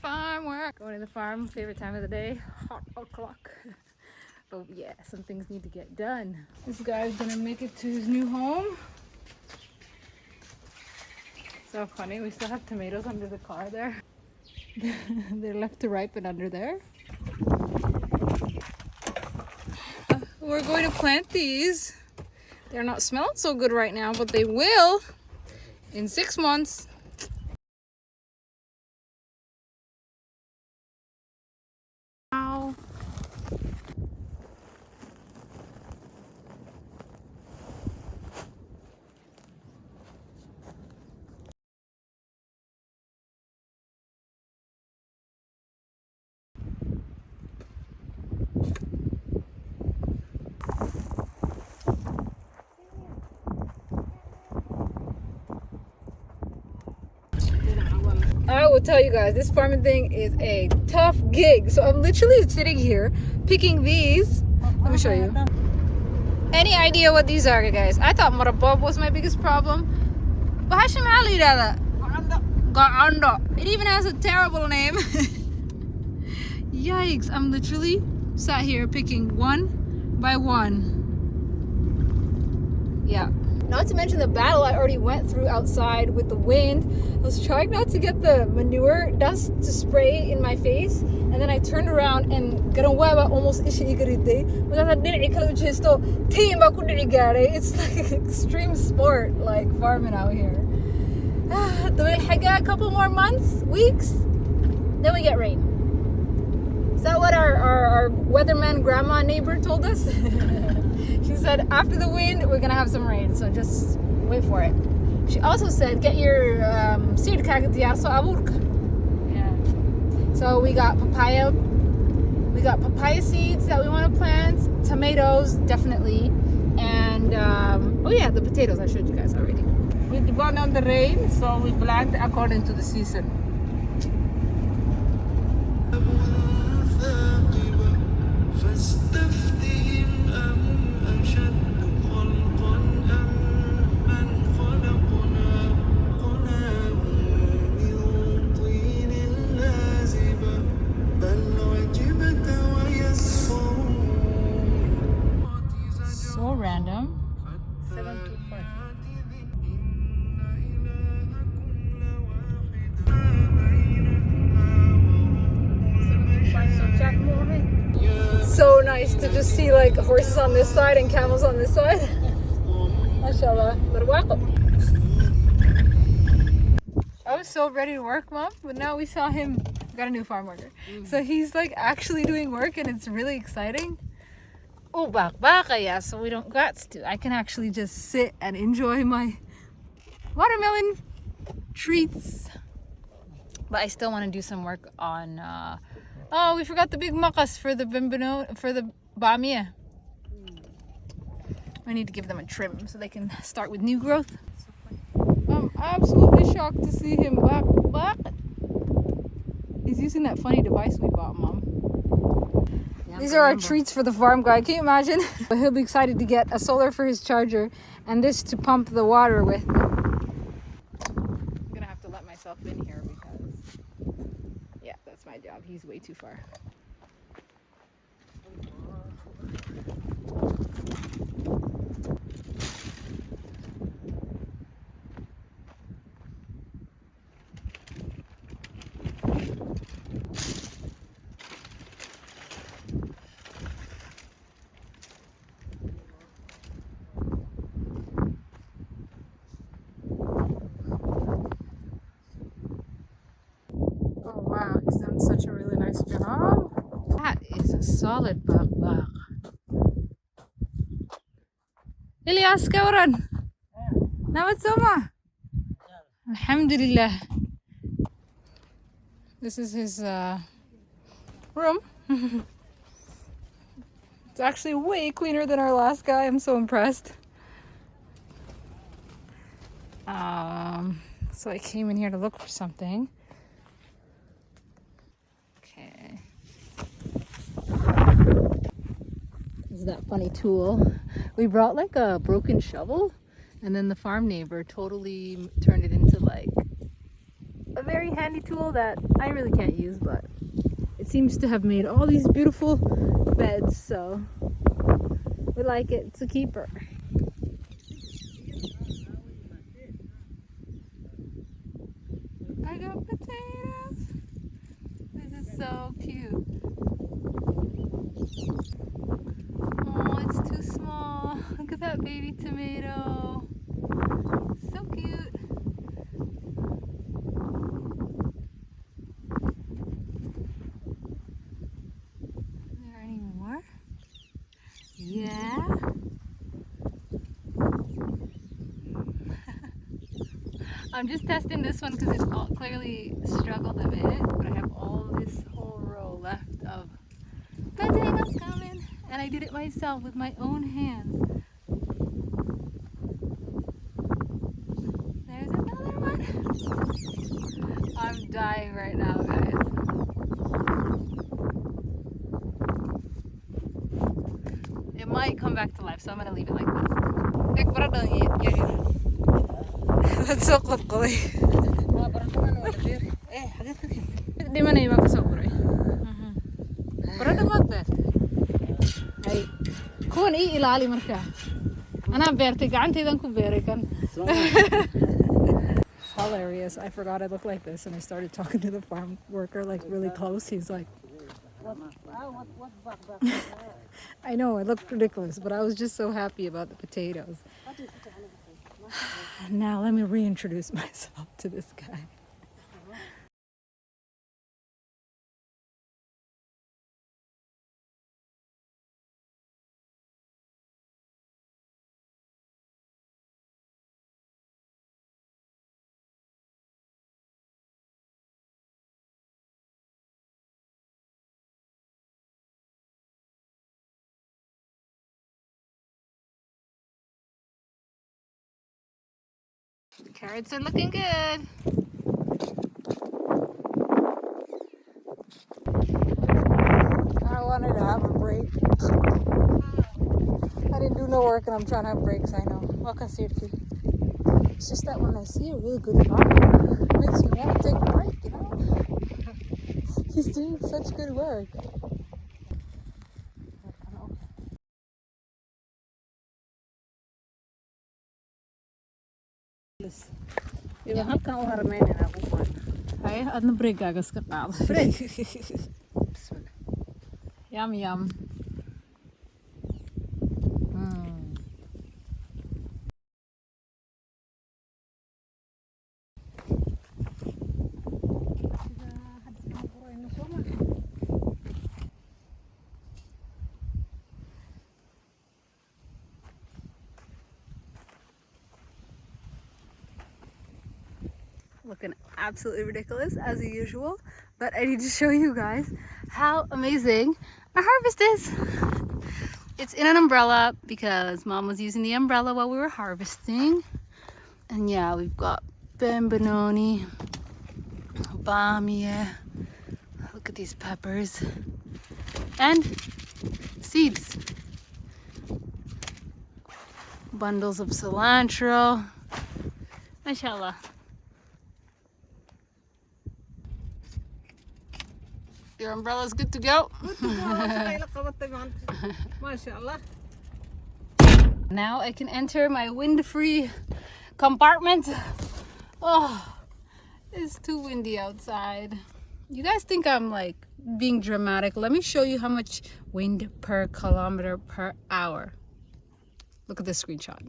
farm work. Going to the farm, favorite time of the day, hot o'clock. But yeah, some things need to get done. This guy's gonna make it to his new home. So funny, we still have tomatoes under the car there. They're left to ripen under there. We're going to plant these. They're not smelling so good right now, but they will in 6 months. Ow. I will tell you guys, this farming thing is a tough gig. So I'm literally sitting here picking these. Let me show you. Any idea what these are, guys? I thought marabab was my biggest problem. But it even has a terrible name. Yikes, I'm literally sat here picking one by one. Yeah. Not to mention the battle I already went through outside with the wind. I was trying not to get the manure dust to spray in my face, and then I turned around and almost it's like an extreme sport, like farming out here. A couple more months, weeks, then we get rain. Is that what our weatherman grandma neighbor told us? She said after the wind we're gonna have some rain, so just wait for it. She also said get your seed kagatiya so aburka. Yeah. So we got papaya seeds that we want to plant, tomatoes definitely, and oh yeah, the potatoes I showed you guys already. We depend on the rain, so we plant according to the season. So random. 725. It's so nice to just see like horses on this side and camels on this side. Mashallah. But welcome. I was so ready to work, Mom, but now we saw him. We got a new farm worker. So he's like actually doing work, and it's really exciting. Oh, baka, yeah, so we don't got to. I can actually just sit and enjoy my watermelon treats. But I still want to do some work on oh, we forgot the big makas for the bamia. I need to give them a trim so they can start with new growth. I'm absolutely shocked to see him back. He's using that funny device we bought, Mom. These are our treats for the farm guy. Can you imagine? He'll be excited to get a solar for his charger and this to pump the water with. I'm gonna have to let myself in here because, yeah, that's my job. He's way too far. Wow, he's done such a really nice job. That is a solid bakbak. Ilyas, kauran. Nawat sama. Alhamdulillah. This is his room. It's actually way cleaner than our last guy. I'm so impressed. So I came in here to look for something. Okay. This is that funny tool. We brought like a broken shovel, and then the farm neighbor totally turned it into like a very very handy tool that I really can't use, but it seems to have made all these beautiful beds, so we like it. It's a keeper. I got potatoes. This is so cute. Oh, it's too small. Look at that baby tomato. So cute. Are there any more? Yeah. I'm just testing this one because it clearly struggled a bit, but I have all this whole row left of potatoes coming, and I did it myself with my own hands. There's another one. I'm dying right now, guys. It might come back to life, so I'm gonna leave it like this. That's so cool. Di mana yung makasokroy? Para damat ba? Ay, kuwan ilaali marka. Ana beertay gacantaydan ku beeray kan. Hilarious. I forgot I looked like this and I started talking to the farm worker like really close. He's like, I know, it looked ridiculous, but I was just so happy about the potatoes. Now let me reintroduce myself to this guy. The carrots are looking good. I wanted to have a break. I didn't do no work and I'm trying to have breaks, I know. It's just that when I see a really good farmer, it makes me want to take a break, you know? He's doing such good work. Ay, ano break agas ka pa? Yum yum. Looking absolutely ridiculous as usual, but I need to show you guys how amazing our harvest is. It's in an umbrella because Mom was using the umbrella while we were harvesting. And yeah, we've got benbanoni, bamia, look at these peppers, and seeds. Bundles of cilantro, mashallah. Your umbrella's good to go? Good to go. Now I can enter my wind-free compartment. Oh, it's too windy outside. You guys think I'm like being dramatic? Let me show you how much wind per kilometer per hour. Look at this screenshot.